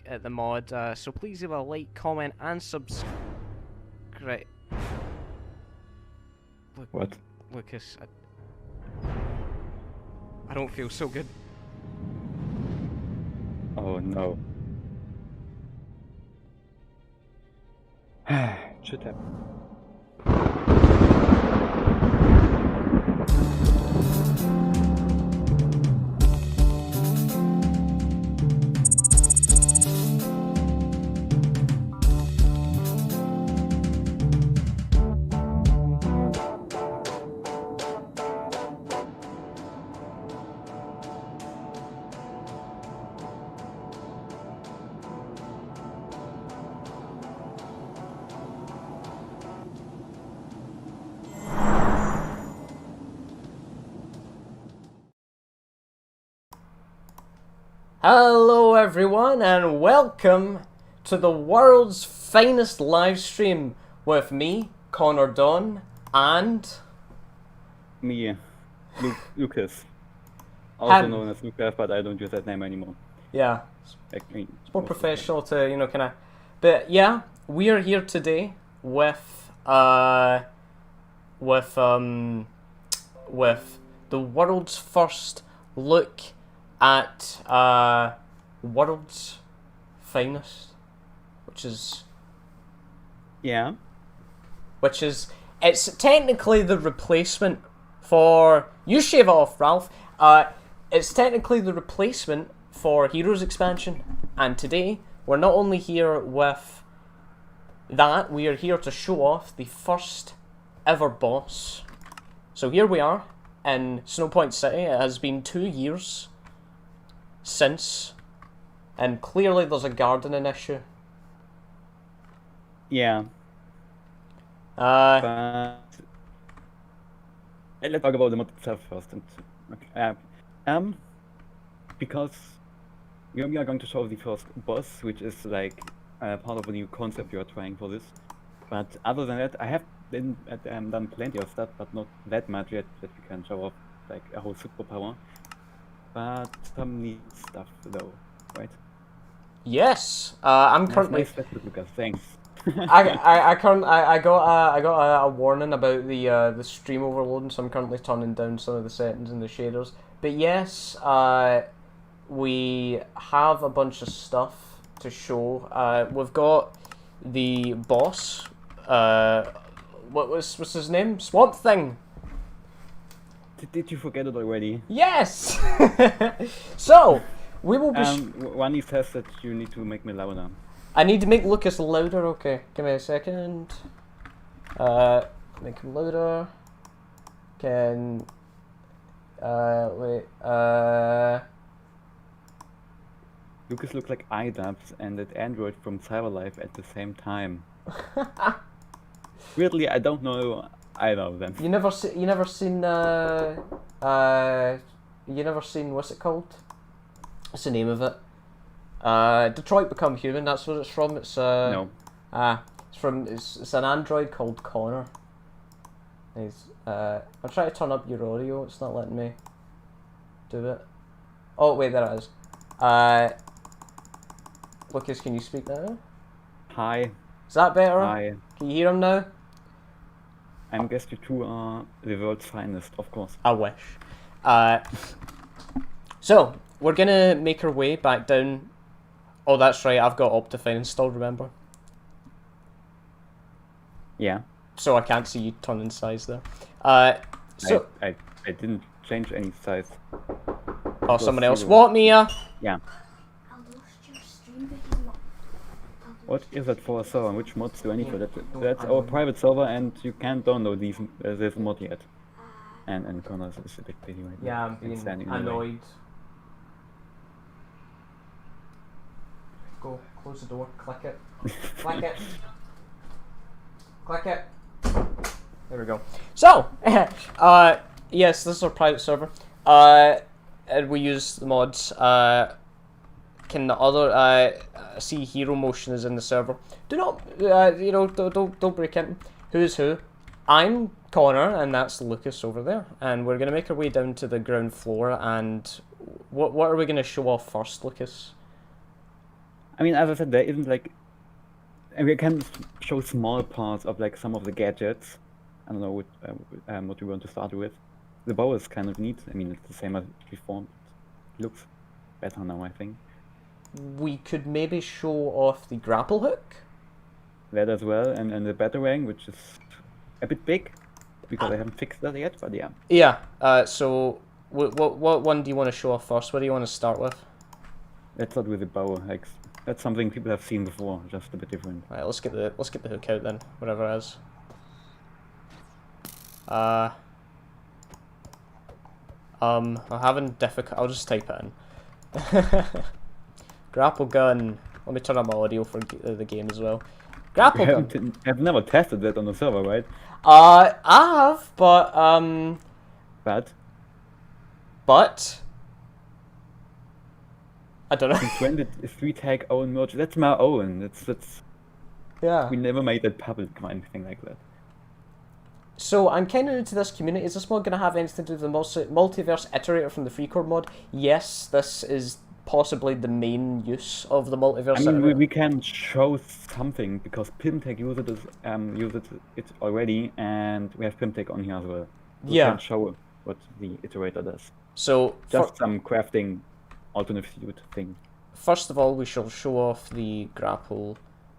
at the mod, so please leave a like, comment, and subscribe. What? Lucas, I don't feel so good. Oh no. Should have. Hello everyone and welcome to the world's finest live stream with me, Connor Don, and Me, Lucas. Also Him. known as Lucas, but I don't use that name anymore. yeah, Actually, it's more professional to, kind of, but yeah, we are here today with the world's first look at world's finest, which is it's technically the replacement for you shave it off, Ralph. It's technically the replacement for Heroes expansion, and today we're not only here with that, we are here to show off the first ever boss. So here we are in Snowpoint City. It has been 2 years since, and clearly there's a gardening issue. Yeah. Uh, Let's talk about the mod itself first. Because we are going to show the first boss, which is like part of a new concept you are trying for this. But other than that, I have done plenty of stuff, but not that much yet that we can show off like a whole superpower. But some neat stuff though, right? yes, I'm currently. Nice special, Lucas. Thanks. I got a warning about the stream overloading, so I'm currently turning down some of the settings and the shaders. But yes, we have a bunch of stuff to show. We've got the boss. What's his name? Swamp Thing. Did you forget it already? Yes. So we will be. One says that you need to make me louder. I need to make Lucas louder. Okay, give me a second. Make him louder. Can. Wait. Lucas looks like iDubbbz and that Android from Cyberlife at the same time. Weirdly, I don't know either of them. You never seen what's it called? What's the name of it? Detroit Become Human. That's what it's from. It's No. it's an android called Connor. I'm trying to turn up your audio. It's not letting me do it. Oh wait, there it is. Lucas, can you speak now? Hi. Is that better? Hi. Can you hear him now? I guess you two are the world's finest, of course. I wish. So we're gonna make our way back down. Oh, that's right. I've got Optifine installed. Remember? Yeah. So I can't see you turning size there. So I didn't change any size. oh, someone else. zero. What, Mia? Yeah. What is that for a server? Which mods do I need for that? That's our private server, and you can't download this mod yet. And Connor is a bit busy right now. Yeah, I'm being standing in the way. annoyed. Go, close the door, click it. Click it. Click it. There we go. So, yes, this is our private server. And we use the mods. Can the other see Hero Motion is in the server? Do not, don't break in. Who's who? I'm Connor, and that's Lucas over there. And we're gonna make our way down to the ground floor. And what are we gonna show off first, Lucas? I mean, as I said, there isn't like, and we can show small parts of like some of the gadgets. I don't know what we want to start with. The bow is kind of neat. I mean, it's the same as before. But it looks better now, I think. We could maybe show off the grapple hook. That as well, and the batarang, which is a bit big because I haven't fixed that yet. But yeah. Yeah. So what one do you want to show off first? What do you want to start with? Let's start with the bow. Like that's something people have seen before, just a bit different. Right. Let's get the hook out then. Whatever it is. I'm having difficult. I'll just type it in. Grapple gun. Let me turn on my audio for the game as well. Grapple gun. I've never tested that on the server, right? I have, but I don't know. When did 3-tag own merge? That's my own. That's Yeah. we never made that public or anything like that. So I'm kind of new to this community. Is this mod going to have anything to do with the multiverse iterator from the FreeCore mod? Yes, this is possibly the main use of the multiverse I mean, iterator. we can show something because Pimtech uses it already, and we have Pimtech on here as well. We can show what the iterator does. So just some crafting alternative thing. First of all, we shall show off the grapple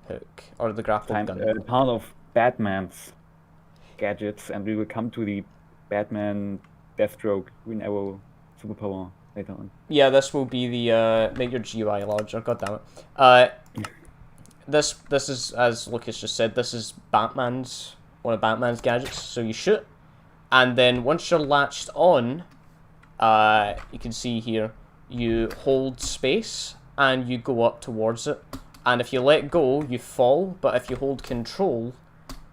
hook or the grapple gun. Part of Batman's gadgets, and we will come to the Batman, Deathstroke, Green Arrow superpower later on. Yeah, this will be the make your GUI larger. God damn it. This is, as Lucas just said, this is one of Batman's gadgets. So you shoot, and then once you're latched on, you can see here, you hold space and you go up towards it. And if you let go, you fall. But if you hold control,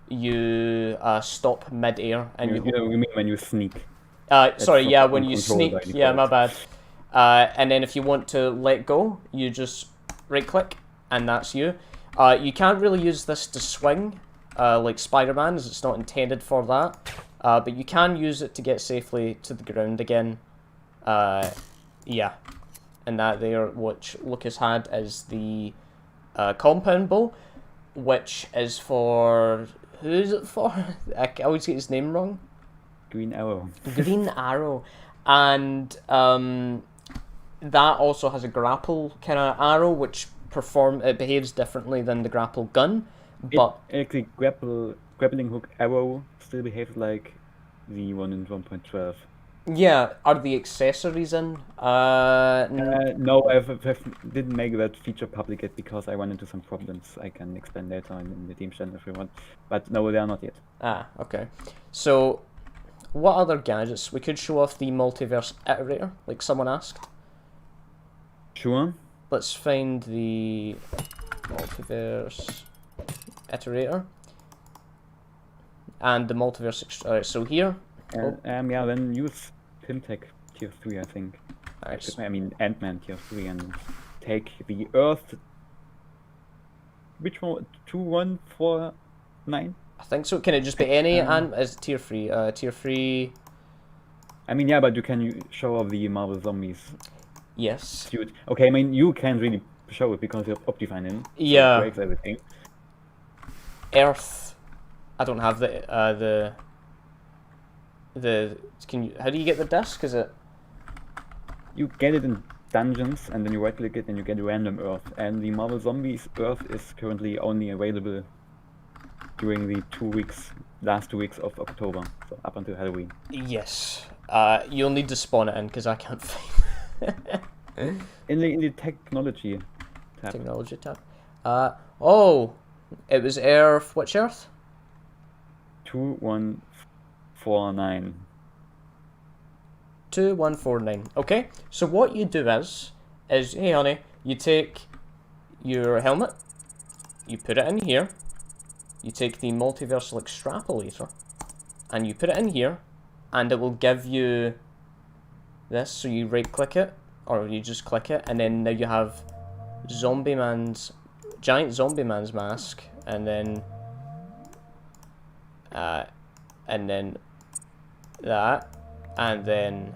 you stop mid-air and you mean when you sneak? Sorry, yeah, when you sneak. Yeah, my bad. And then if you want to let go, you just right-click, and that's you. You can't really use this to swing, like Spider-Man, as it's not intended for that. But you can use it to get safely to the ground again. Yeah. And that there, which Lucas had, is the compound bow, which is for... Who is it for? I always get his name wrong. Green Arrow. Green Arrow. And that also has a grapple kind of arrow, which it behaves differently than the grapple gun. But actually, grappling hook arrow still behaves like the one in 1.12. Yeah, are the accessories in? No, I didn't make that feature public yet because I run into some problems. I can explain later in the team channel if you want. But no, they are not yet. Ah, okay. So, what other gadgets? We could show off the multiverse iterator, like someone asked. Sure. Let's find the multiverse iterator. And the multiverse... Alright, so here... yeah, then use Pimtech tier 3, I think. Nice. I mean, Ant-Man tier 3, and take the Earth. Which one? 2149? I think so. Can it just be any as tier 3? Tier 3. I mean, yeah, but you can show off the Marvel Zombies. Yes. Dude. Okay, I mean, you can't really show it because you have Optifine in. So yeah. It breaks everything. Earth. I don't have the how do you get the disc? Is it? You get it in dungeons, and then you right click it and you get random Earth. And the Marvel Zombies Earth is currently only available during the last 2 weeks of October, so up until Halloween. Yes. You'll need to spawn it in because I can't find it. in the technology tab. Technology tab. Oh, it was Earth. Which Earth? 2149. 2149. Okay. So what you do is hey honey, you take your helmet, you put it in here, you take the multiversal extrapolator, and you put it in here, and it will give you this. So you right click it, or you just click it, and then now you have giant zombie man's mask, and then that, and then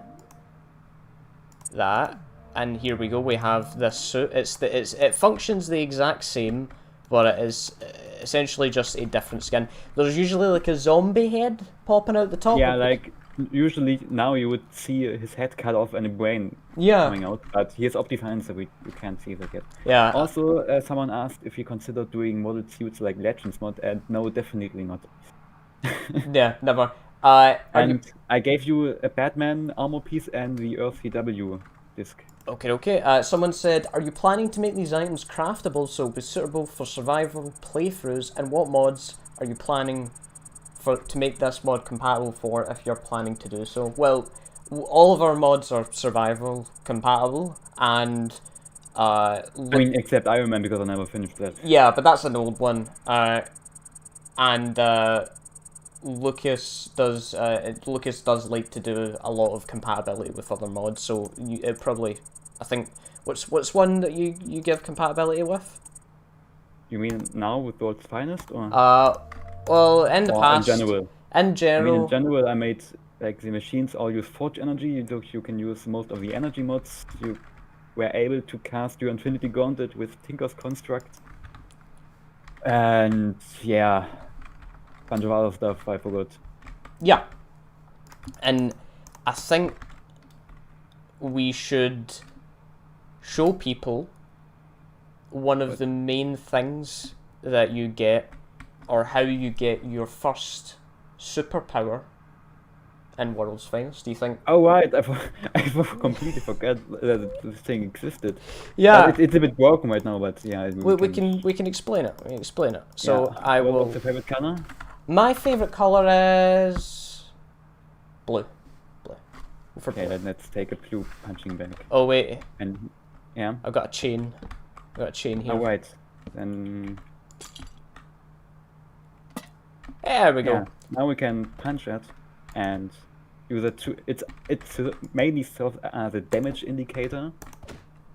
that, and here we go. We have this suit. It functions the exact same, but it is essentially just a different skin. There's usually like a zombie head popping out the top. Yeah, like usually now you would see his head cut off and a brain coming out, but he has Optifine, so you can't see that yet. Yeah. Also, someone asked if you consider doing modded suits like Legends mod, and no, definitely not. Yeah, never. And I gave you a Batman armor piece and the Earth CW disc. Okay. Someone said, are you planning to make these items craftable so be suitable for survival playthroughs? And what mods are you planning to make this mod compatible for if you're planning to do so? Well, all of our mods are survival compatible, and I mean, except Iron Man, because I never finished that. Yeah, but that's an old one. Lucas does like to do a lot of compatibility with other mods, so it probably, I think, what's one that you give compatibility with? You mean now with World's Finest, or? Well, in the past. In general. In general. I mean, in general, I made like the machines all use Forge energy. You can use most of the energy mods. You were able to cast your Infinity Gauntlet with Tinker's Construct, and yeah. Bunch of other stuff I forgot. Yeah. And I think we should show people one of the main things that you get, or how you get your first superpower in World's Finest. Do you think? Oh right, I completely forgot that this thing existed. Yeah, it's a bit broken right now, but yeah. We can explain it. We can explain it. So yeah. I will. What's your favorite color? My favorite color is blue. Okay, then let's take a blue punching bag. Oh wait. And yeah. I've got a chain. Here. Oh right. Then. There we go. Yeah. Now we can punch it and use it to. It's mainly serves as a damage indicator.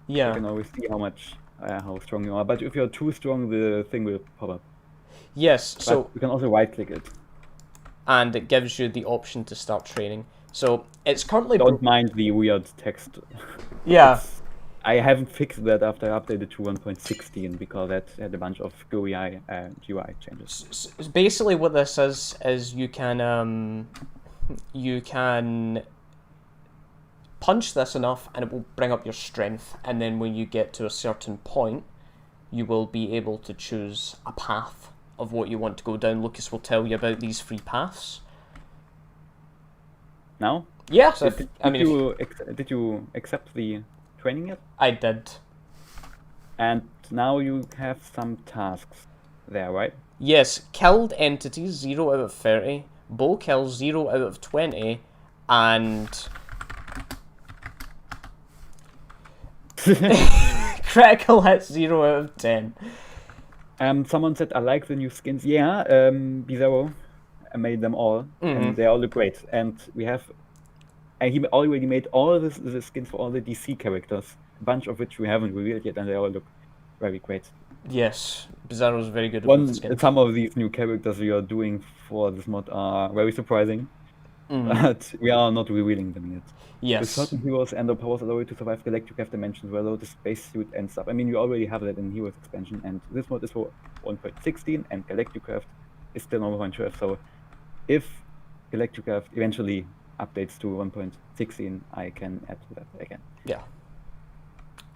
Yeah. You can always see how strong you are, but if you're too strong, the thing will pop up. Yes, but so you can also right-click it. And it gives you the option to start training. So it's currently... Don't mind the weird text. Yeah. I haven't fixed that after I updated to 1.16 because that had a bunch of GUI changes. Basically what this is you can punch this enough and it will bring up your strength, and then when you get to a certain point, you will be able to choose a path of what you want to go down. Lucas will tell you about these 3 paths. Now? Yeah. So did you accept the training yet? I did. And now you have some tasks there, right? Yes. Killed entities, 0 out of 30. Bow kills, 0 out of 20. And... critical hits, 0 out of 10. Someone said, I like the new skins. Yeah, Bizarro made them all, and they all look great. And he already made all the skins for all the DC characters, a bunch of which we haven't revealed yet, and they all look very great. Yes, Bizarro's very good at the skins. Some of these new characters we are doing for this mod are very surprising, but we are not revealing them yet. Yes. With certain heroes and their powers allow you to survive Galactic Craft dimensions where the spacesuit ends up. I mean, you already have that in Heroes expansion, and this mod is for 1.16, and Galactic Craft is still on 1.12. So, if Galactic Craft eventually updates to 1.16, I can add to that again. Yeah.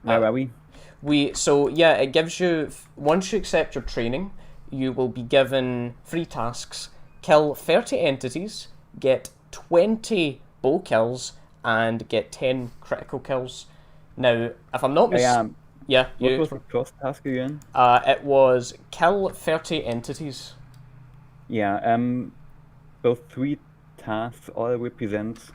Where are we? It gives you, once you accept your training, you will be given 3 tasks: kill 30 entities, get 20 bow kills, and get 10 critical kills. Now, if I'm not mistaken... What was the first task again? It was kill 30 entities. Yeah, those 3 tasks all represent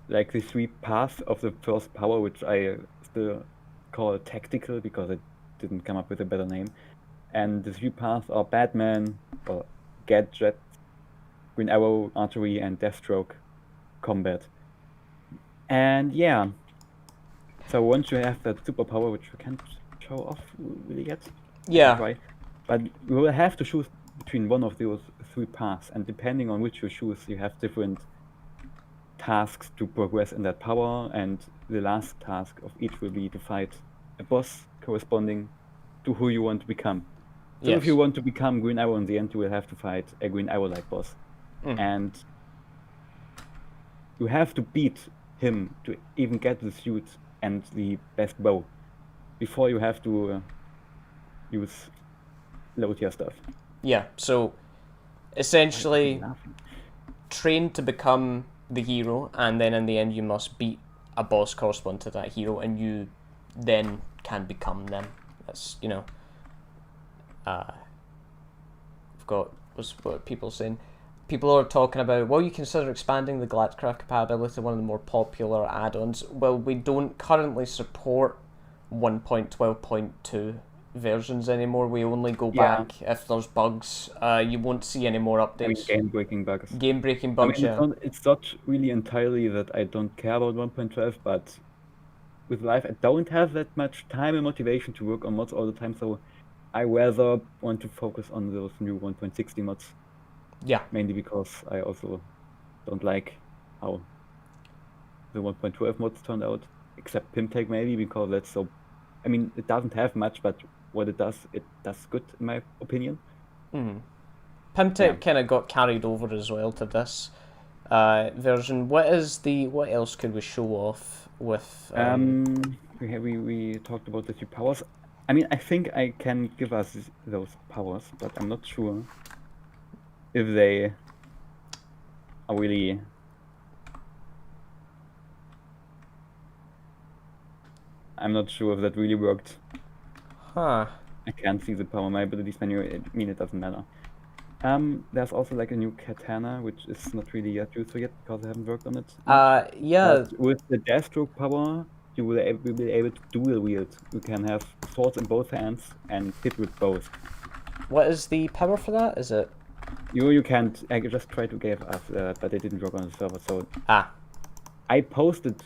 like the 3 paths of the first power, which I still call tactical because it didn't come up with a better name. And the 3 paths are Batman, or Gadget, Green Arrow, Archery, and Deathstroke combat. And yeah, so once you have that superpower, which you can't show off really yet, yeah, but you will have to choose between one of those 3 paths, and depending on which you choose, you have different tasks to progress in that power, and the last task of each will be to fight a boss corresponding to who you want to become. So if you want to become Green Arrow in the end, you will have to fight a Green Arrow-like boss. And you have to beat him to even get the suit and the best bow before you have to use low tier stuff. Yeah, so essentially train to become the hero, and then in the end you must beat a boss corresponding to that hero, and you then can become them. That's, you know, I've got, what are people saying? People are talking about, will you consider expanding the Glatzcraft compatibility to one of the more popular add-ons? Well, we don't currently support 1.12.2 versions anymore. We only go back if there's bugs. You won't see any more updates. I mean, game-breaking bugs. Game-breaking bugs, I mean, it's not really entirely that I don't care about 1.12, but with life, I don't have that much time and motivation to work on mods all the time, so I rather want to focus on those new 1.60 mods. Yeah. Mainly because I also don't like how the 1.12 mods turned out, except Pimtech maybe, because that's so... I mean, it doesn't have much, but what it does good, in my opinion. Pimtech kind of got carried over as well to this version. What else could we show off with... We talked about the two powers. I mean, I think I can give us those powers, but I'm not sure if they are really... I'm not sure if that really worked. Huh. I can't see the power my abilities menu. I mean, it doesn't matter. There's also like a new katana, which is not really yet used yet because I haven't worked on it. Yeah. But with the Deathstroke power, you will be able to dual wield. You can have swords in both hands and hit with both. What is the power for that? Is it? You can't. I just tried to give us, but it didn't work on the server. So I posted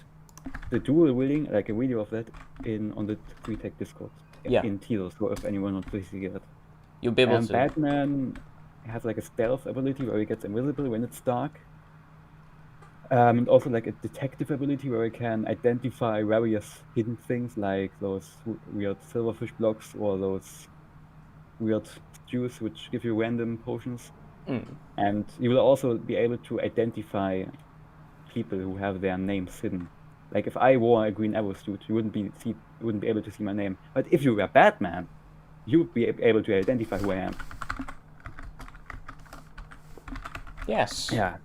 the dual wielding, like a video of that, on the 3Tech Discord. In Teal, so if anyone wants to see it. You'll be able to. Batman has like a stealth ability where he gets invisible when it's dark. And also like a detective ability where he can identify various hidden things like those weird silverfish blocks or those weird stews which give you random potions. And you will also be able to identify people who have their names hidden. Like if I wore a Green Arrow suit, you wouldn't be able to see my name. But if you were Batman, you would be able to identify who I am. Yes. Yeah.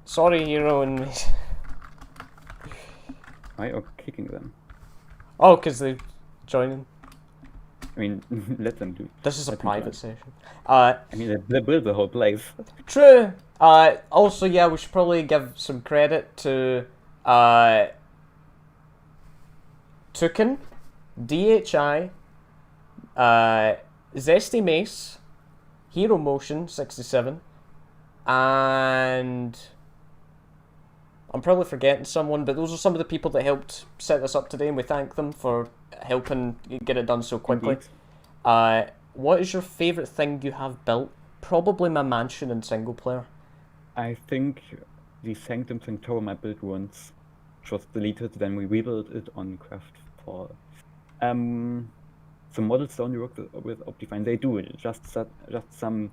Sorry, hero and... Why are you kicking them? Oh, because they're joining. I mean, let them do. This is a private session. I mean, they built the whole place. True. Also, yeah, we should probably give some credit to Tukin, DHI, Zesty Mace, Hero Motion 67, and I'm probably forgetting someone, but those are some of the people that helped set this up today, and we thank them for helping get it done so quickly. What is your favourite thing you have built? Probably my mansion in single player. I think the Sanctum Sanctorum I built once, which was deleted, then we rebuilt it on Craftfall. The models don't work with Optifine. They do it. Just some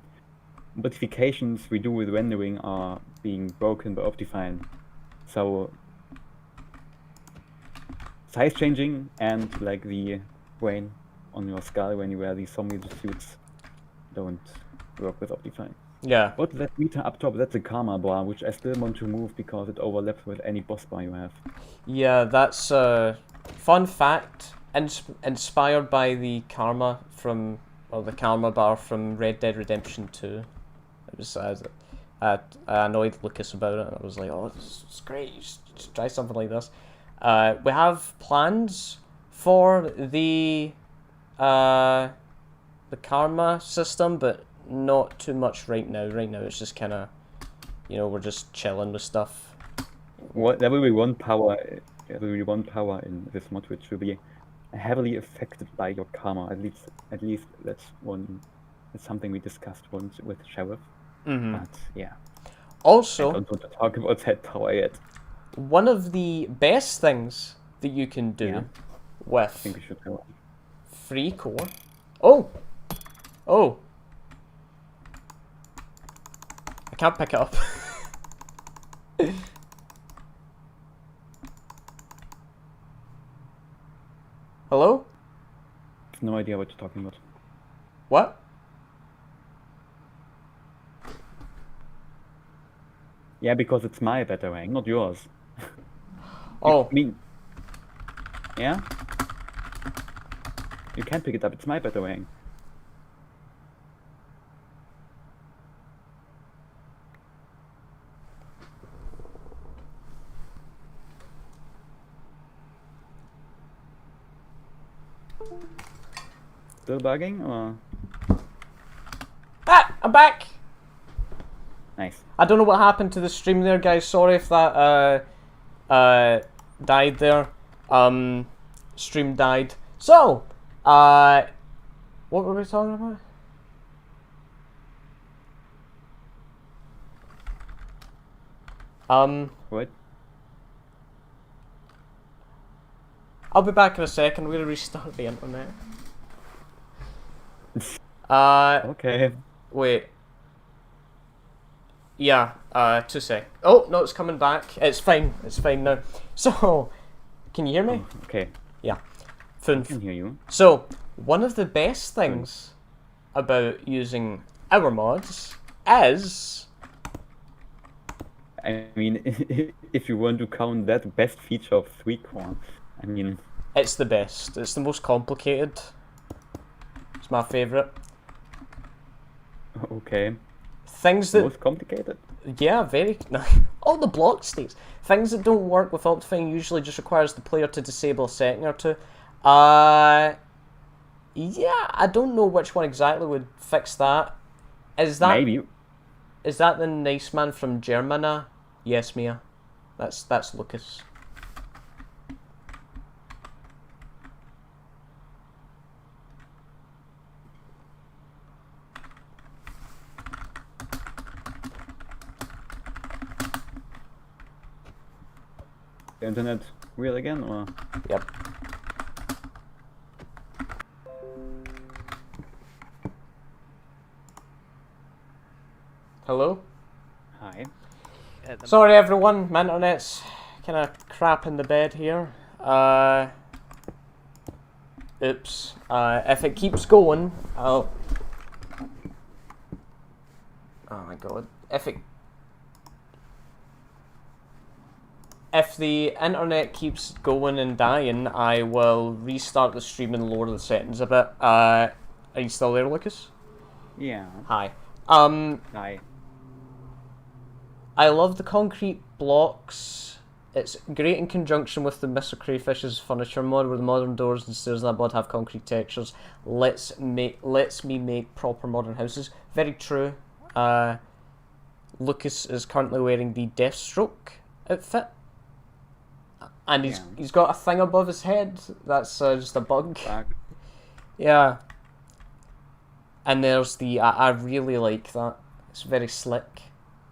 modifications we do with rendering are being broken by Optifine. So size changing and like the brain on your skull when you wear these zombie suits don't work with Optifine. Yeah. What's that meter up top? That's a karma bar, which I still want to move because it overlaps with any boss bar you have. Yeah, that's a fun fact. Inspired by the karma the karma bar from Red Dead Redemption 2. It was I annoyed Lucas about it, and I was like, "Oh, it's great. You should try something like this." We have plans for the karma system, but not too much right now. Right now, it's just kind of, we're just chilling with stuff. There will be one power. There will be one power in this mod which will be heavily affected by your karma. At least that's something we discussed once with Sheriff. But yeah, I Also, don't want to talk about that power yet. one of the best things that you can do Yeah. I with think we should go on. free core. Oh! Oh! I can't pick it up. Hello? I have no idea what you're talking about. What? Yeah, because it's my batarang, not yours. Oh. I mean, yeah? You can't pick it up, it's my batarang. Still bugging, or? Ah! I'm back! Nice. I don't know what happened to the stream there, guys. Sorry if that died there. Stream died. So, what were we talking about? What? I'll be back in a second. We're gonna restart the internet. Okay. Wait. Yeah, 2 sec. Oh, no, it's coming back. It's fine. It's fine now. So, can you hear me? Okay. Yeah. I Fünf. can hear you. So, one of the best things about using our mods is... I mean, if you want to count that best feature of 3-core, I mean... It's the best. It's the most complicated. It's my favourite. Okay. Things that... Most complicated? Yeah, very... All the block states. Things that don't work with Optifine usually just requires the player to disable a setting or two. Yeah, I don't know which one exactly would fix that. Is that... Maybe. Is that the nice man from Germany? Yes, Mia. That's Lucas. The internet real again, or? Yep. Hello? Hi. Sorry everyone, my internet's kind of crap in the bed here. Oops. If it keeps going, I'll... Oh my god. If the internet keeps going and dying, I will restart the stream and lower the settings a bit. Are you still there, Lucas? Yeah. Hi. Hi. I love the concrete blocks. It's great in conjunction with the Mr. Crayfish's furniture mod, where the modern doors and stairs in that mod have concrete textures. Lets me make proper modern houses. Very true. Lucas is currently wearing the Deathstroke outfit, and he's got a thing above his head. That's just a bug. Back. Yeah. And there's the... I really like that. It's very slick.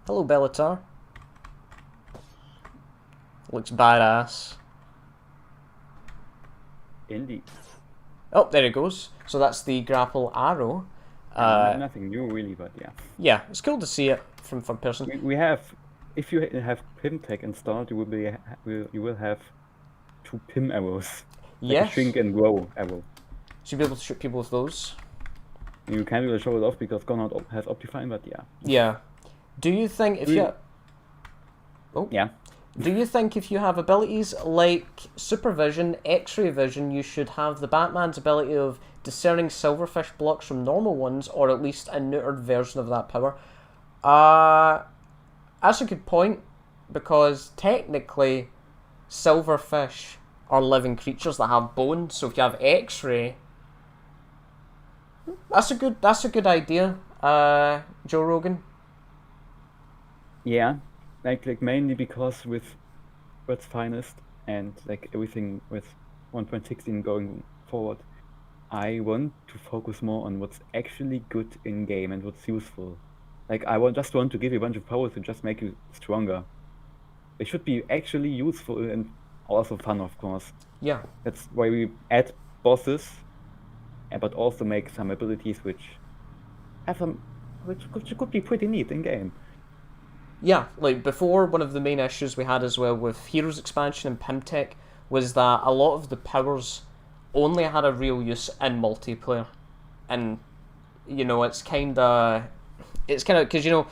Hello, Bellatar. Looks badass. Indeed. Oh, there it goes. So that's the grapple arrow. Nothing new, really, but yeah. Yeah, it's cool to see it from third person. We have... If you have PimTech installed, you will have 2 Pim arrows. Like Yes. a shrink and grow arrow. So you'll be able to shoot people with those. You can't really show it off because Conrad has Optifine, but yeah. Yeah. Do you think if you... Oh. Yeah. Do you think if you have abilities like supervision, X-ray vision, you should have the Batman's ability of discerning silverfish blocks from normal ones, or at least a neutered version of that power? That's a good point, because technically silverfish are living creatures that have bones, so if you have X-ray, that's a good idea, Joe Rogan. Yeah. Like mainly because with What's Finest and like everything with 1.16 going forward, I want to focus more on what's actually good in game and what's useful. Like, just want to give you a bunch of powers to just make you stronger. They should be actually useful and also fun, of course. Yeah. That's why we add bosses, but also make some abilities which could be pretty neat in game. Yeah, like before, one of the main issues we had as well with Heroes expansion and Pimtech was that a lot of the powers only had a real use in multiplayer, and it's kind of because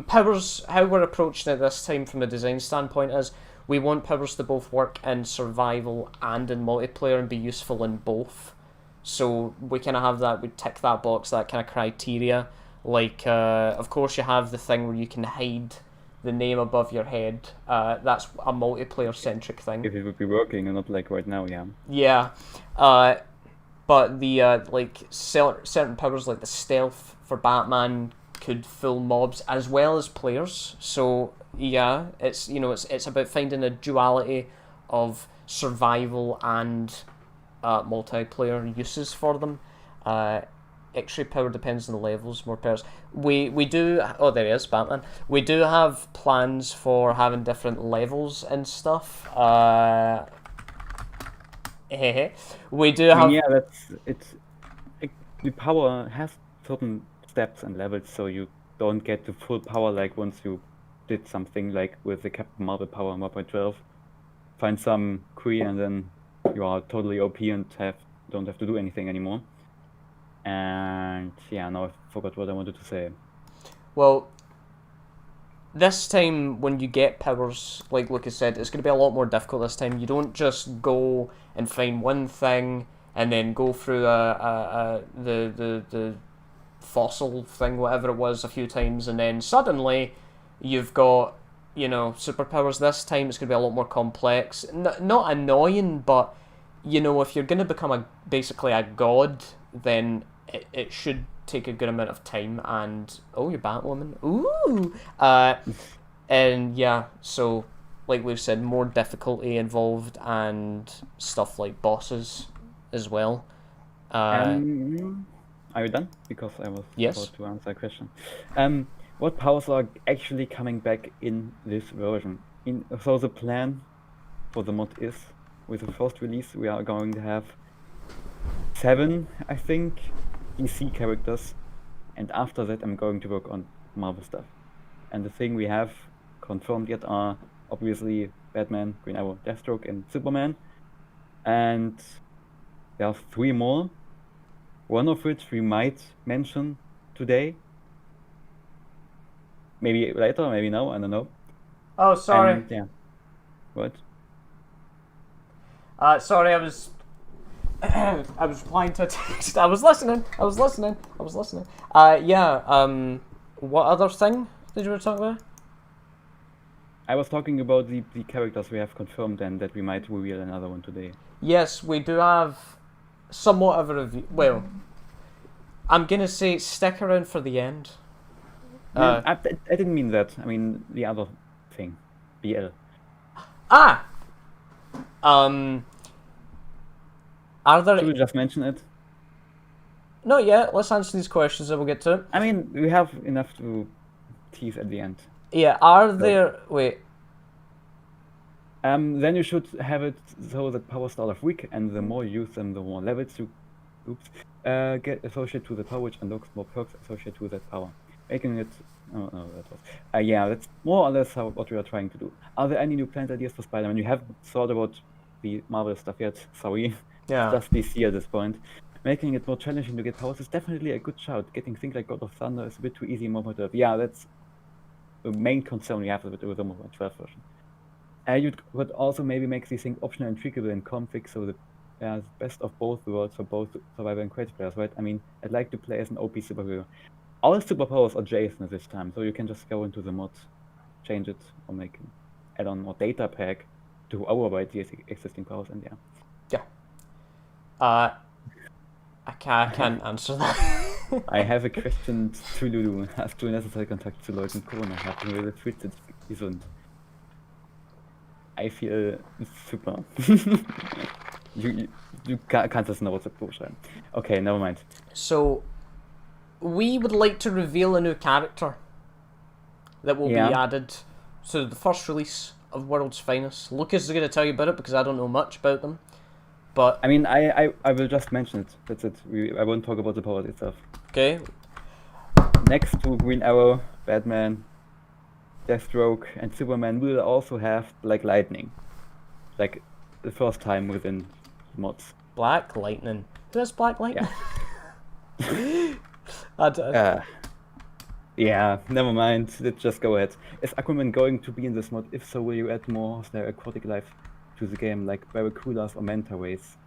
powers, how we're approaching it this time from a design standpoint is we want powers to both work in survival and in multiplayer and be useful in both. So we kind of have that, we tick that box, that kind of criteria. Like, of course, you have the thing where you can hide the name above your head. That's a multiplayer-centric thing. If it would be working and not like right now, yeah. Yeah. But the, certain powers like the stealth for Batman could fool mobs as well as players. So, yeah, it's about finding a duality of survival and multiplayer uses for them. Extra power depends on the levels, more powers. We do... Oh, there he is, Batman. We do have plans for having different levels and stuff. We do have... Yeah, the power has certain steps and levels, so you don't get to full power like once you did something like with the Captain Marvel power in 1.12. Find some Kree and then you are totally OP and don't have to do anything anymore. And yeah, now I forgot what I wanted to say. Well, this time when you get powers, like Lucas said, it's going to be a lot more difficult this time. You don't just go and find one thing and then go through the fossil thing, whatever it was, a few times, and then suddenly you've got superpowers. This time it's going to be a lot more complex. Not annoying, but if you're going to become basically a god, then it should take a good amount of time. And you're Batwoman. Ooh. And yeah, so like we've said, more difficulty involved and stuff like bosses as well. Are you done? Because I was about to answer a question. What powers are actually coming back in this version? So the plan for the mod is, with the first release, we are going to have 7, I think, DC characters, and after that I'm going to work on Marvel stuff. And the thing we have confirmed yet are obviously Batman, Green Arrow, Deathstroke, and Superman. And there are 3 more, one of which we might mention today. Maybe later, maybe now, I don't know. Oh, sorry. And, yeah. What? Sorry, I was replying to a text. I was listening. Yeah. What other thing did you want to talk about? I was talking about the characters we have confirmed and that we might reveal another one today. Yes, we do have somewhat of a review. Well, I'm gonna say stick around for the end. I didn't mean that. I mean the other thing, BL. Are there? Should we just mention it? Not yet. Let's answer these questions and we'll get to it. I mean, we have enough to tease at the end. Yeah. Are there? Wait. Then you should have it so that powers start off weak, and the more you use them, the more levels you, get associated to the power, which unlocks more perks associated to that power, making it. Oh no, that was. Yeah, that's more or less what we are trying to do. Are there any new planned ideas for Spider-Man? You haven't thought about the Marvel stuff yet. Sorry. Yeah. Just DC at this point. Making it more challenging to get powers is definitely a good shout. Getting things like God of Thunder is a bit too easy in 1.12. Yeah, that's the main concern we have with the 1.12 version. You could also maybe make these things optional and tweakable in config, so the best of both worlds for both survivor and creative players, right? I mean, I'd like to play as an OP superhero. All superpowers are Jason at this time, so you can just go into the mod, change it, or make an add-on or data pack to override the existing powers, and yeah. I can't answer that. I have a question to Lulu. Hast du necessary Kontakt zu Leuten Corona? Hatten wir retweetet gesund? I feel super. du kannst das in der WhatsApp schreiben. Okay, never mind. So, we would like to reveal a new character that will be Yeah. added to the first release of World's Finest. Lucas is going to tell you about it because I don't know much about them. But, I mean, I will just mention it. That's it. I won't talk about the powers itself. okay, Next to Green Arrow, Batman, Deathstroke, and Superman will also have Black Lightning. Like, the first time within mods. Black Lightning. Who has Black Lightning? Yeah. I Yeah, never mind. Let's just go ahead. Is Aquaman going to be in this mod? If so, will you add more of their aquatic life to the game, like barracudas or manta rays?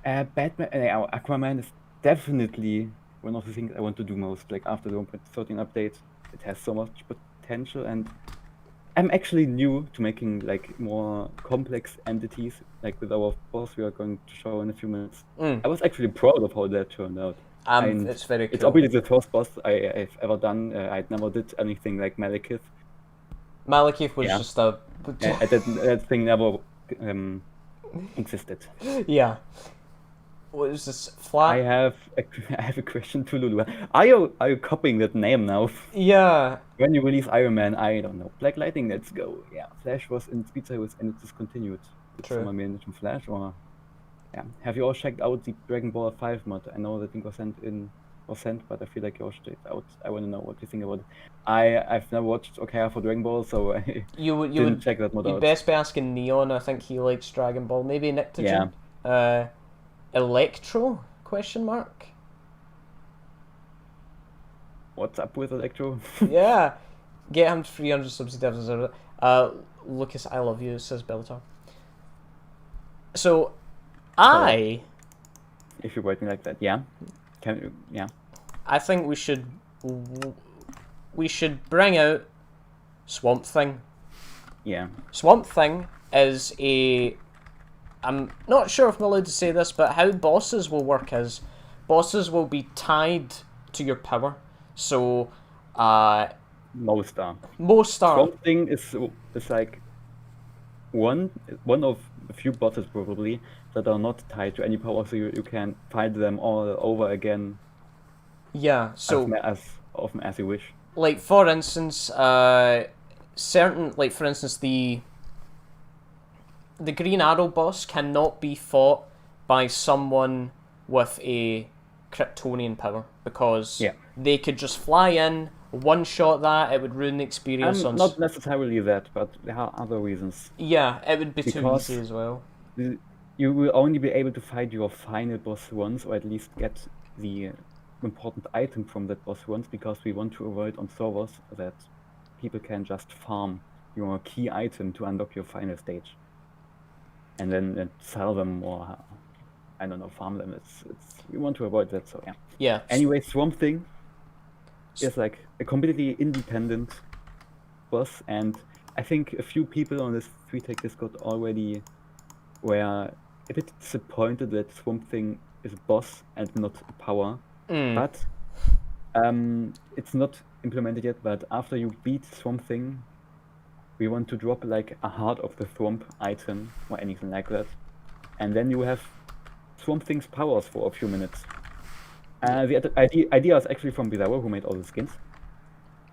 Aquaman is definitely one of the things I want to do most. Like after the 1.13 update, it has so much potential, and I'm actually new to making like more complex entities. Like with our boss, we are going to show in a few minutes. I was actually proud of how that turned out. And it's very cool. It's obviously the first boss I've ever done. I'd never did anything like Malekith. Malekith was Yeah. just a... That thing never existed. Yeah. What is this? I Flat? have a question to Lulu. Are you copying that name now? Yeah. When you release Iron Man, I don't know. Black Lightning, let's go. Yeah, Flash was in Speed Cyrus and it discontinued. Did True. someone mention Flash or? Yeah. Have you all checked out the Dragon Ball 5 mod? I know that thing was sent, but I feel like you all should check it out. I want to know what you think about it. I've never watched or care for Dragon Ball, so I You didn't would check that mod you'd out. best be asking Neon. I think he likes Dragon Ball. Maybe Nictogen. Electro? Question mark. What's up with Electro? Yeah. Get him to 300 subs. Lucas, I love you, says Bellator. So, If you're writing like that, yeah. Can you? Yeah. I think we should bring out Swamp Thing. Yeah. Swamp Thing is I'm not sure if I'm allowed to say this, but how bosses will work is bosses will be tied to your power. So, Most are. most are. Swamp Thing is like one of a few bosses probably that are not tied to any power, so you can fight them all over again Yeah, so as often as you wish. like for instance, certain like for instance the Green Arrow boss cannot be fought by someone with a Kryptonian power because Yeah. they could just fly in, one shot that, it would ruin the experience. Not necessarily that, but there are other reasons. Yeah, it would be too Because- easy as well. You will only be able to fight your final boss once, or at least get the important item from that boss once, because we want to avoid on servers that people can just farm your key item to unlock your final stage, and then sell them or I don't know, farm them. It's we want to avoid that. So yeah. Yeah. Anyway, Swamp Thing is like a completely independent boss, and I think a few people on this 3Tech Discord already were a bit disappointed that Swamp Thing is a boss and not a power. But it's not implemented yet. But after you beat Swamp Thing, we want to drop like a Heart of the Swamp item or anything like that, and then you have Swamp Thing's powers for a few minutes. The idea is actually from Bizarro, who made all the skins.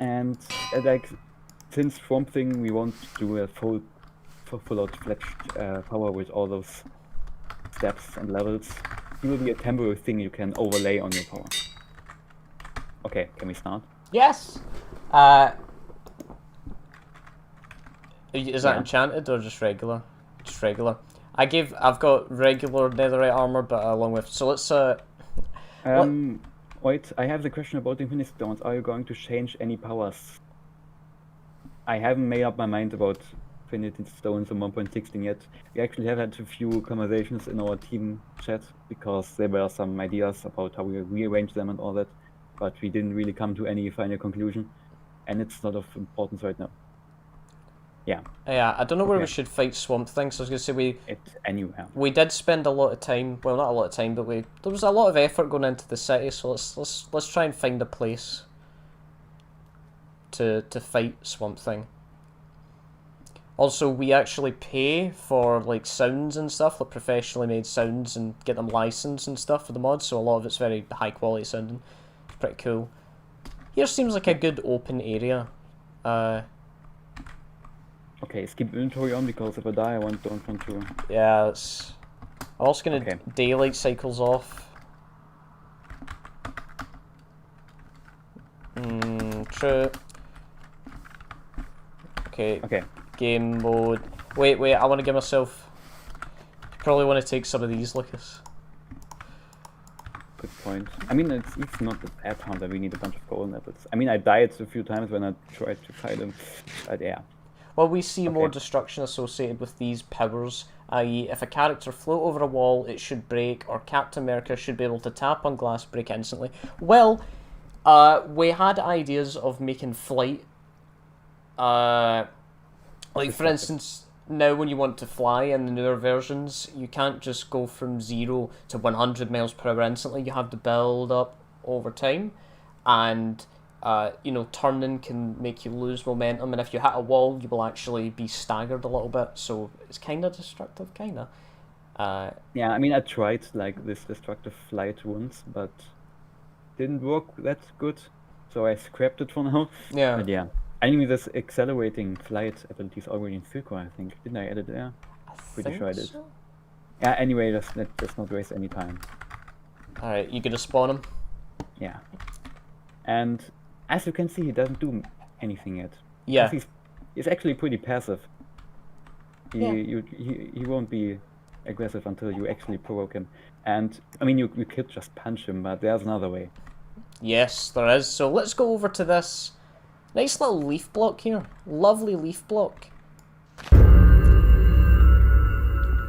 And like, since Swamp Thing, we want to do a full-out fledged power with all those steps and levels. It will be a temporary thing you can overlay on your power. Okay, can we start? Yes. Is that Yeah. enchanted or just regular? Just regular. I've got regular netherite armor, but along with let's Wait, I have the question about the Infinity Stones. Are you going to change any powers? I haven't made up my mind about Infinity Stones in 1.16 yet. We actually have had a few conversations in our team chat, because there were some ideas about how we rearrange them and all that, but we didn't really come to any final conclusion, and it's not of importance right now. Yeah, Yeah, I don't know where we Okay. should fight Swamp Thing. So I was gonna say it's anywhere. we did spend a lot of time. Well, not a lot of time, but there was a lot of effort going into the city. So let's try and find a place to fight Swamp Thing. Also, we actually pay for like sounds and stuff, like professionally made sounds, and get them licensed and stuff for the mods. So a lot of it's very high quality sounding. pretty cool. Here seems like a good open area. Okay, skip inventory on because if I die, don't want to. Yeah, it's. I'm also gonna Okay. daylight cycles off. True. Okay. Okay. Game mode. Wait, I want to give myself. You probably want to take some of these, Lucas. Good point. I mean, it's not a bad hunter. We need a bunch of golden apples. I mean, I died a few times when I tried to fight him, but yeah. Well, we see more Okay. destruction associated with these powers, i.e. if a character float over a wall, it should break, or Captain America should be able to tap on glass, break it instantly. Well, we had ideas of making flight, like for instance, now when you want to fly in the newer versions, you can't just go from 0 to 100 miles per hour instantly, you have to build up over time, and you know, turning can make you lose momentum, and if you hit a wall, you will actually be staggered a little bit. So it's kind of destructive, kind of. Yeah, I mean, I tried like this destructive flight once, but didn't work that good, so I scrapped it for now. Yeah. But yeah, I mean, this accelerating flight ability is already in Silco, I think. Didn't I add it there? Pretty sure I did. So. Yeah. Anyway, let's not waste any time. All right, you gonna spawn him? Yeah. And as you can see, he doesn't do anything yet. Yeah. He's actually pretty passive. Yeah. He won't be aggressive until you actually provoke him. And I mean, you could just punch him, but there's another way. Yes, there is. So let's go over to this nice little leaf block here. Lovely leaf block.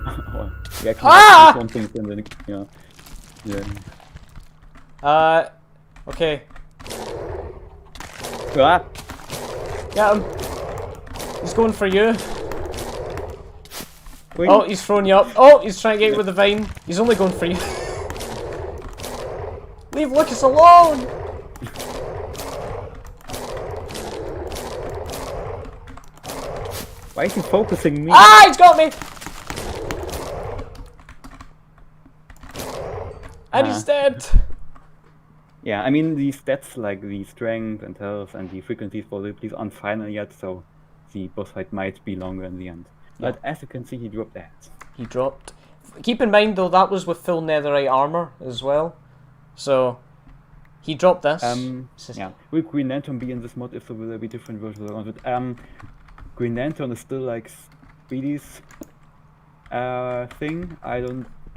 Oh, you actually Ah! have something in the yeah. Okay. Ah! Get him. He's going for you. Wait. Oh, he's throwing you up. Oh, he's trying to get you with the vine. He's only going for you. Leave Lucas alone! Why is he focusing me? Ah, he's got me! And he's dead. Yeah, I mean, the stats like the strength and health and the frequencies for the abilities aren't final yet, so the boss fight might be longer in the end. But as you can see, he dropped that. He dropped. Keep in mind though, that was with full netherite armor as well. So, he dropped this. Yeah. Will Green Lantern be in this mod? If so, will there be different versions around it? Green Lantern is still like Speedy's thing. I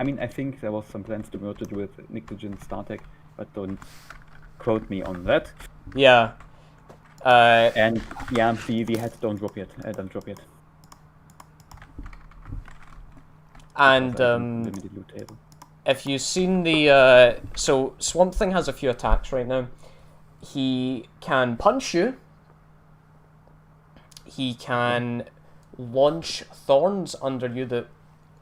mean, I think there was some plans to merge it with Nicogen StarTech, but don't quote me on that. Yeah. And yeah, the heads don't drop yet. Don't drop yet. And Limited loot table. if you've seen the so Swamp Thing has a few attacks right now. He can punch you. He can launch thorns under you that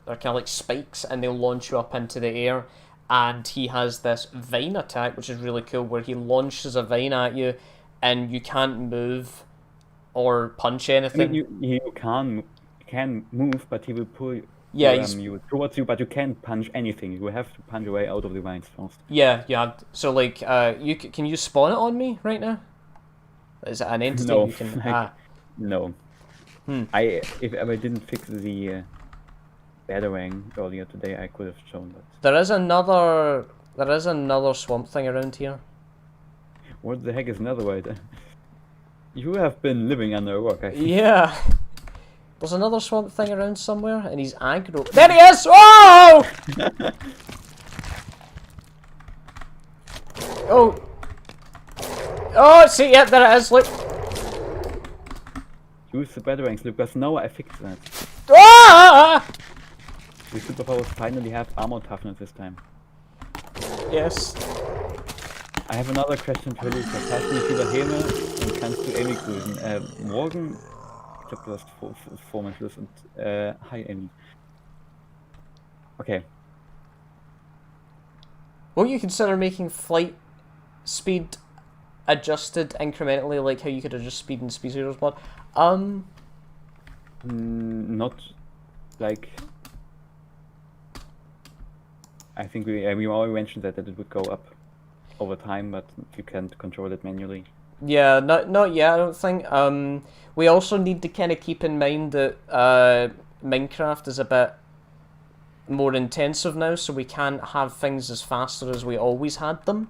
are kind of like spikes, and they'll launch you up into the air. And he has this vine attack, which is really cool, where he launches a vine at you, and you can't move or punch anything. I mean, you can move, but he will pull you towards you, but you can't punch anything. You will have to punch your way out of the vines first. Yeah, you have. So like, can you spawn it on me right now? Is it an entity No, you can? like, no. If I didn't fix the batarang earlier today, I could have shown that. There is another Swamp Thing around here. What the heck is netherite? You have been living under a rock, I think. Yeah. There's another Swamp Thing around somewhere, and he's aggro. There he is! Oh! Oh! Oh, see, yeah, there it is, look. Use the batarangs, Lucas. No, I fixed that. Ah! The superpowers finally have armor toughness this time. Yes. I have another question für dich. Was heißt nicht über Häme und kannst du Amy grüßen? Morgen, ich glaube, du hast Vormenschluss und hi Amy. Okay. Won't you consider making flight speed adjusted incrementally, like how you could adjust speed in Space Heroes mod? Not like. I think we already mentioned that it would go up. over time, but you can't control it manually. Yeah, not yet, I don't think. We also need to kind of keep in mind that Minecraft is a bit more intensive now, so we can't have things as faster as we always had them,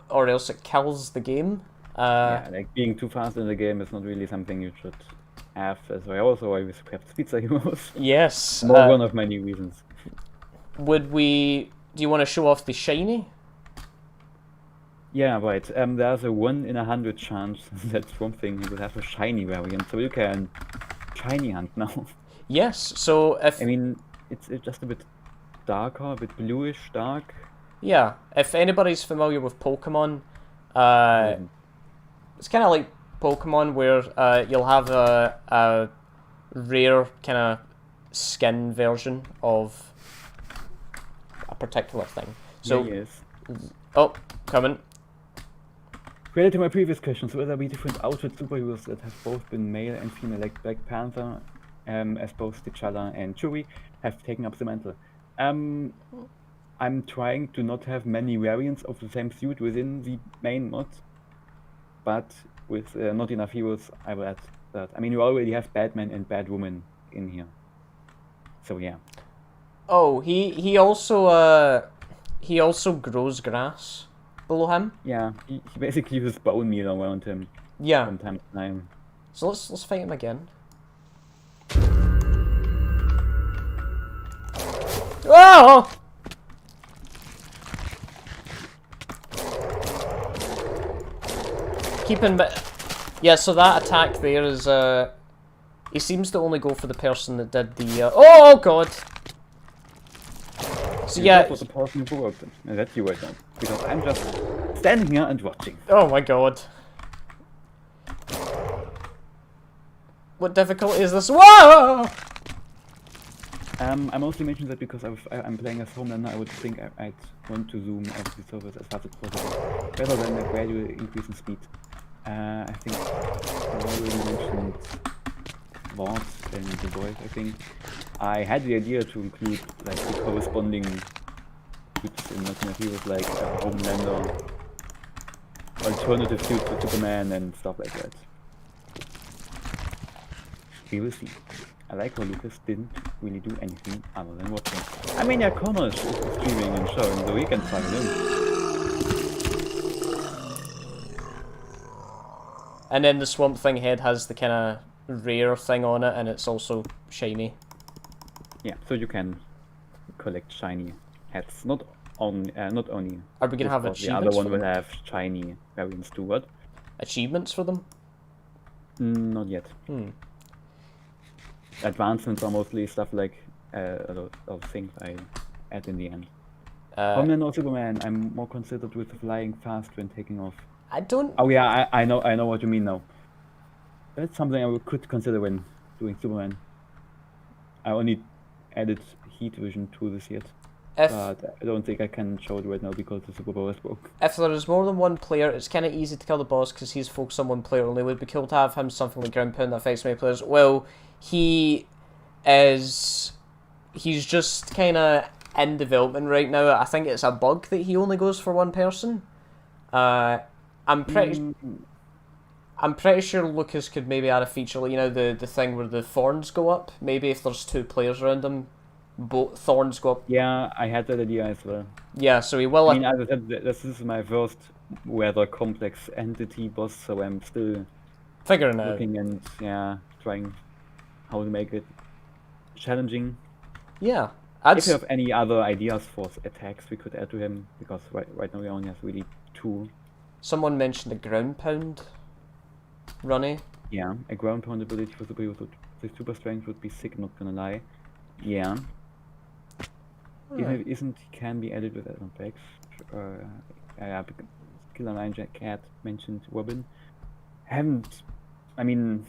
or else it kills the game. Yeah, like being too fast in the game is not really something you should have. As I also always have speed heroes. Yes. More one of many reasons. Would we? Do you want to show off the shiny? Yeah, right. There's a 1 in 100 chance that Swamp Thing will have a shiny variant, so you can shiny hunt now. Yes. So if I mean, it's just a bit darker, a bit bluish dark. yeah, if anybody's familiar with Pokemon, it's kind of like Pokemon where you'll have a rare kind of skin version of a particular thing. So yes. oh, coming. Related to my previous questions, will there be different outfit superheroes that have both been male and female, like Black Panther, as both T'Challa and Shuri have taken up the mantle? I'm trying to not have many variants of the same suit within the main mod, but with not enough heroes, I will add that. I mean, you already have Batman and Batwoman in here, so yeah. Oh, he also grows grass below him. Yeah, he basically uses bone meal around him Yeah. from time to time. So let's fight him again. Oh! Yeah, so that attack there is he seems to only go for the person that did the oh god. So yeah, That's what the person who worked it. And that's you right now, because I'm just standing here and watching. oh my god. What difficulty is this? Whoa! I mostly mentioned that because I'm playing as Homelander. I would think I'd want to zoom over the surface as fast as possible, rather than a gradual increase in speed. I think I already mentioned Wards and the voice. I think I had the idea to include like the corresponding suits in Not Enough Heroes, like Homelander, alternative suits to Superman and stuff like that. We will see. I like how Lucas didn't really do anything other than watching. I mean, yeah, Connor is streaming and showing, so he can sign in. And then the Swamp Thing head has the kind of rare thing on it, and it's also shiny. Yeah, so you can collect shiny hats. Not only. Are we gonna have the achievements other one for will them? have shiny variants too. What? Achievements for them? Not yet. Advancements are mostly stuff like a lot of things I add in the end. Homelander or Superman, I'm more considered with flying fast when taking off. I don't. Oh yeah, I know what you mean now. That's something I could consider when doing Superman. I only added heat vision to this yet, If but I don't think I can show it right now because the superpower is broke. if there is more than one player, it's kind of easy to kill the boss because he's focused on one player only. It would be cool to have him something like ground pound that affects many players. Well, he's just kind of in development right now. I think it's a bug that he only goes for one person. I'm pretty sure Lucas could maybe add a feature, like, you know, the thing where the thorns go up. Maybe if there's two players around them, both thorns go up. Yeah, I had that idea as well. Yeah, so he will. I mean, as I said, this is my first rather complex entity boss, so I'm still figuring it out. looking and trying how to make it challenging. Yeah. If you have any other ideas for attacks we could add to him, because right now we only have really 2. Someone mentioned a ground pound. Runny. Yeah, a ground pound ability for superheroes with super strength would be sick, not gonna lie. Yeah. Even if it isn't, he can be added with add-on packs. Killer 9 Cat mentioned Robin. I mean,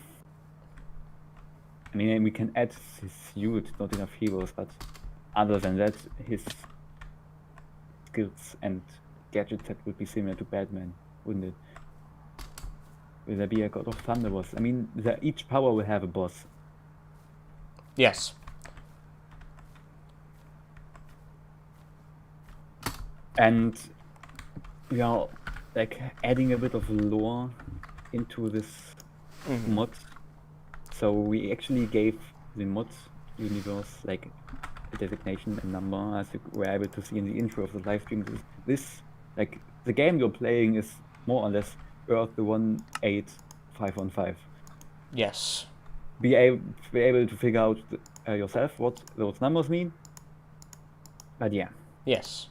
we can add his suit, Not Enough Heroes, but other than that, his skills and gadget set would be similar to Batman, wouldn't it? Will there be a God of Thunder boss? I mean, each power will have a boss. Yes. And we are like adding a bit of lore into this mod. So we actually gave the mod universe like a designation and number, as you were able to see in the intro of the live stream. This like the game you're playing is more or less Earth 18515. Yes. Be able to figure out yourself what those numbers mean. But yeah. Yes.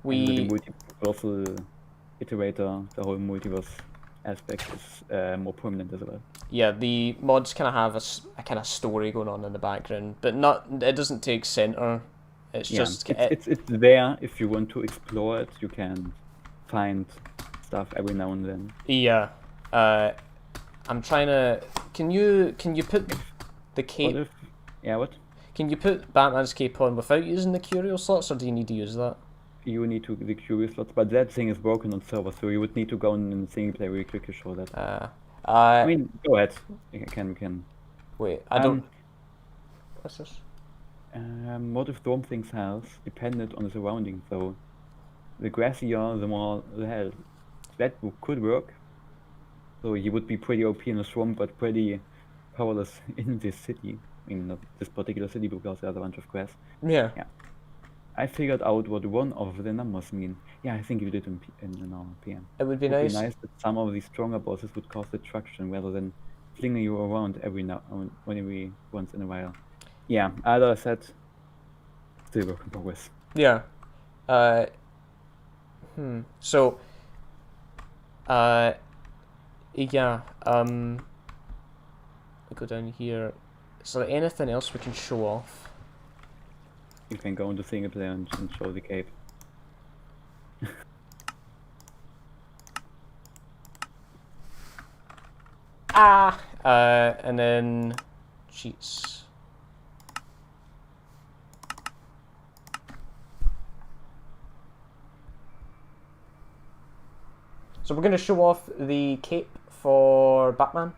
And with the We multiversal iterator, the whole multiverse aspect is more prominent as well. yeah, the mods kind of have a kind of story going on in the background, but it doesn't take center. It's Yeah, just it's there if you want to explore it. You can find stuff every now and then. yeah. I'm trying to. Can you put the cape? What if? Yeah, what? Can you put Batman's cape on without using the curio slots, or do you need to use that? You need to the curious slots, but that thing is broken on server, so you would need to go in the single player really quick to show that. I mean, go ahead. We can. Wait, I don't. What's this? What if Storm Thing's health depended on the surroundings? So the grassier, the more the health. That could work. So he would be pretty OP in the swamp, but pretty powerless in this city. I mean, not this particular city because there's a bunch of grass. Yeah. Yeah. I figured out what one of the numbers mean. Yeah, I think you did in our PM. It would be It would nice. be nice that some of these stronger bosses would cause destruction rather than flinging you around every once in a while. Yeah, as I said, still work in progress. Yeah. So. Yeah. I go down here. Is there anything else we can show off? You can go into single player and show the cape. And then cheats. So we're going to show off the cape for Batman.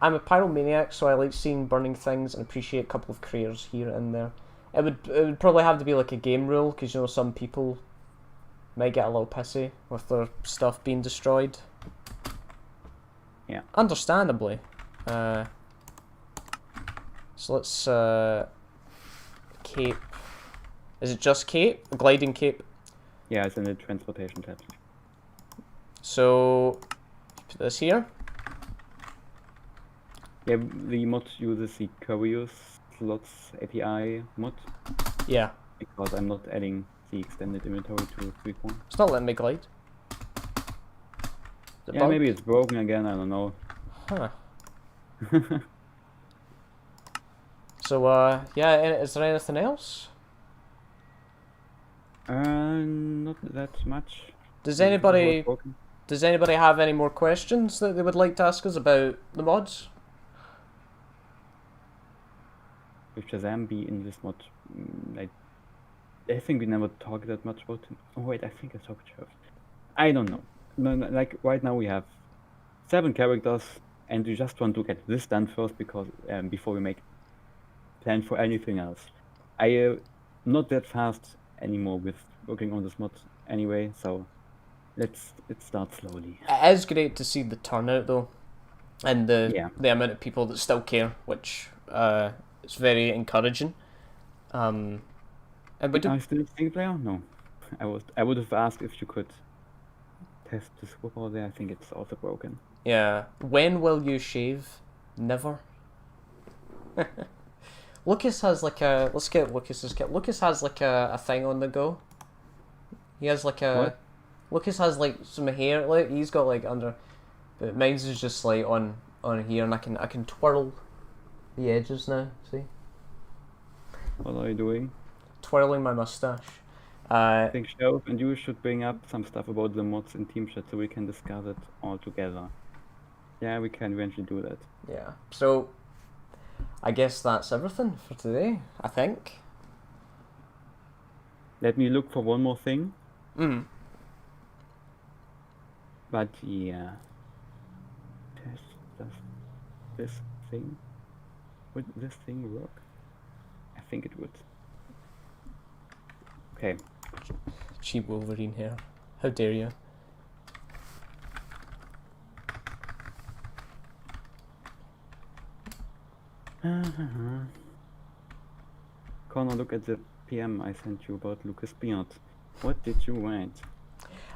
I'm a pyromaniac, so I like seeing burning things and appreciate a couple of craters here and there. It would probably have to be like a game rule, because you know some people might get a little pissy with their stuff being destroyed. Yeah. Understandably. So let's cape. Is it just cape? A gliding cape? Yeah, it's in the transportation tab. So put this here. Yeah, the mod uses the Curious Slots API mod. Yeah. Because I'm not adding the extended inventory to 3.1. It's not letting me glide. Yeah, bug? maybe it's broken again, I don't know. Huh. So, yeah, is there anything else? Not that much. Does anybody have any more questions that they would like to ask us about the mods? With Shazam be in this mod? I think we never talked that much about him. Oh wait, I think I talked to her. I don't know. No, like right now we have 7 characters, and we just want to get this done first because before we make plan for anything else. I not that fast anymore with working on this mod anyway, so let's start slowly. It is great to see the turnout though, and Yeah. the amount of people that still care, which is very encouraging. And we do. Are you still single player? No. I would have asked if you could test the superpower there. I think it's also broken. Yeah. When will you shave? Never. Lucas has like a. Let's get Lucas's kit. Lucas has like a thing on the go. He has like a. What? Lucas has like some hair. Like he's got like under, but mine's is just like on here, and I can twirl the edges now. See. What are you doing? Twirling my mustache. I think Shelf and you should bring up some stuff about the mods in Team Chat so we can discuss it all together. Yeah, we can eventually do that. Yeah. So, I guess that's everything for today. I think. Let me look for one more thing. Mm. But yeah. Does this thing? Would this thing work? I think it would. Okay. Cheap Wolverine hair. How dare you? Connor, look at the PM I sent you about Lucas Beard. What did you write?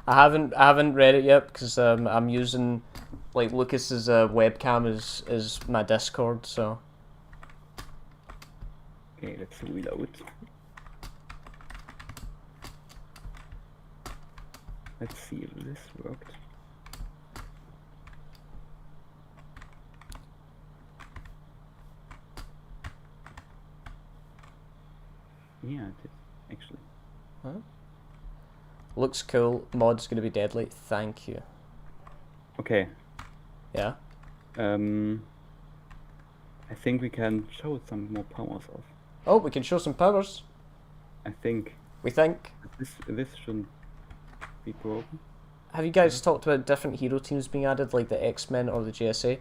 I haven't read it yet because I'm using like Lucas's webcam is my Discord, so. Okay, let's reload. Let's see if this worked. Yeah, it did, actually. Huh? Looks cool. Mod's gonna be deadly. Thank you. Okay. Yeah. I think we can show some more powers off. Oh, we can show some powers. I think We think. this shouldn't be broken. Have you guys talked about different hero teams being added, like the X-Men or the GSA?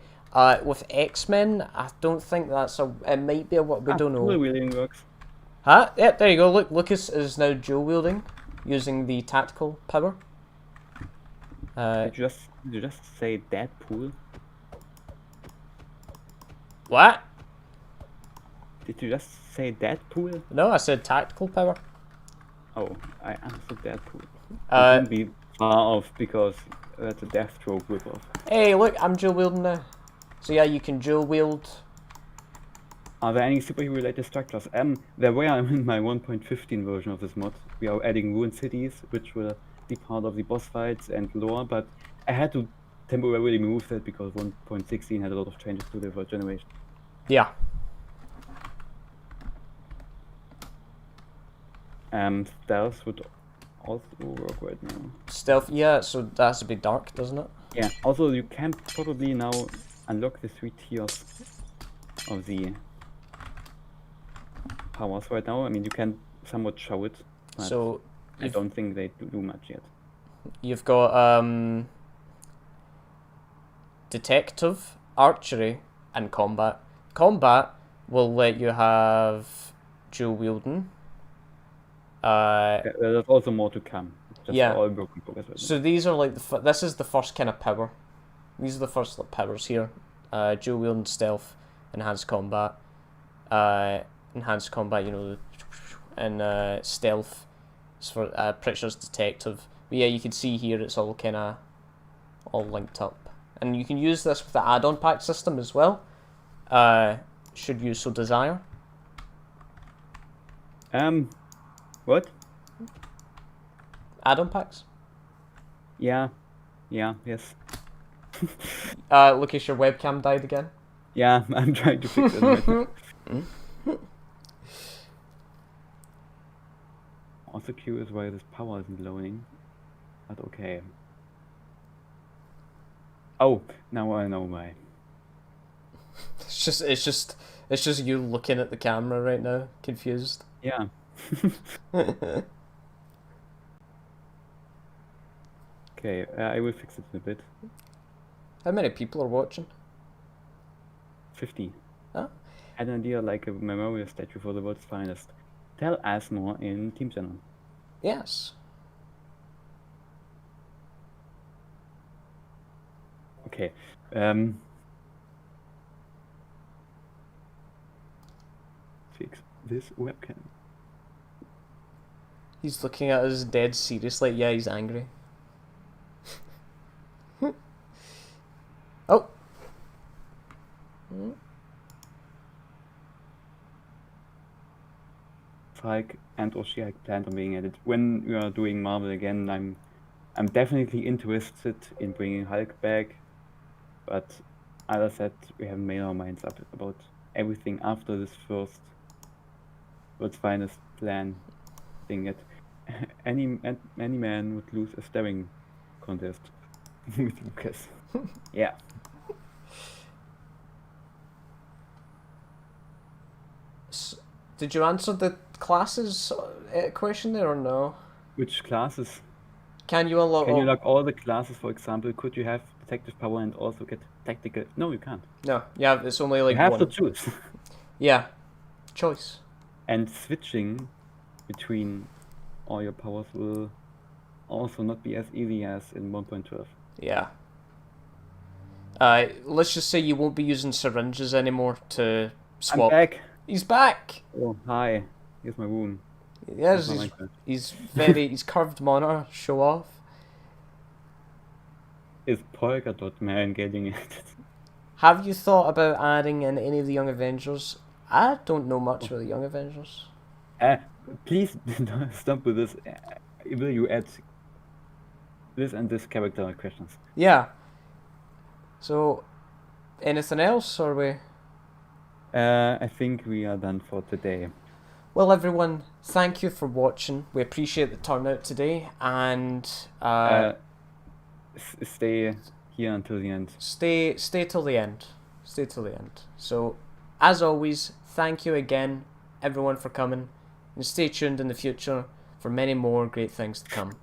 With X-Men, I don't think that's a. It might be a what we don't know. Dual wielding works. Huh? Yeah, there you go. Look, Lucas is now dual wielding, using the tactical power. Did you just say Deadpool? What? Did you just say Deadpool? No, I said tactical power. Oh, I answered Deadpool. It Uh, wouldn't be far off because that's a Deathstroke ripoff. Hey, look, I'm dual wielding now. So yeah, you can dual wield. Are there any superhero related structures? There were in my 1.15 version of this mod. We are adding ruined cities, which will be part of the boss fights and lore, but I had to temporarily remove that because 1.16 had a lot of changes to the first generation. Yeah. Stealth would also work right now. Stealth, yeah, so that has to be dark, doesn't it? Yeah, also you can probably now unlock the 3 tiers of the powers right now. I mean, you can somewhat show it, but So I don't think they do much yet. you've got detective, archery, and combat. Combat will let you have dual wielding. There's also more to come. Just Yeah. all broken progress right now. So these are like this is the first kind of power. These are the first like, powers here. Dual wielding, stealth, enhanced combat. Enhanced combat, you know, and stealth is for Pritchard's detective. But yeah, you can see here it's all kind of all linked up, and you can use this with the add-on pack system as well. Should you so desire. What? Add-on packs. Yeah, yes. Lucas, your webcam died again. Yeah, I'm trying to fix it. Also curious why this power isn't loading, but okay. Oh, now I know why. It's just you looking at the camera right now, confused. Yeah. Okay, I will fix it in a bit. How many people are watching? 50. Oh. Had an idea like a memorial statue for the world's finest. Tell us more in Team Channel. Yes. Okay. Fix this webcam. He's looking at us dead seriously. Yeah, he's angry. Oh. Falk and Oshia planned on being added. When we are doing Marvel again, I'm definitely interested in bringing Hulk back, but as I said, we haven't made our minds up about everything after this first world's finest plan thing. Yet any man would lose a staring contest with Lucas. Yeah. Did you answer the classes question there or no? Which classes? Can you unlock? Can you unlock all the classes? For example, could you have detective power and also get tactical? No, you can't. No. Yeah, it's only like You have one. to choose. Yeah. Choice. And switching between all your powers will also not be as easy as in 1.12. Yeah. Let's just say you won't be using syringes anymore to swap. I'm back. He's back. Oh, hi. Here's my wound. Yes, Here's my Minecraft. he's curved monitor. Show off. Is Polka Dot Man getting it? Have you thought about adding in any of the Young Avengers? I don't know much about the Young Avengers. Please don't stop with this. Will you add this and this character questions? Yeah. So, anything else, or we? I think we are done for today. Well, everyone, thank you for watching. We appreciate the turnout today, and Stay here until the end. stay till the end. Stay till the end. So, as always, thank you again, everyone, for coming, and stay tuned in the future for many more great things to come.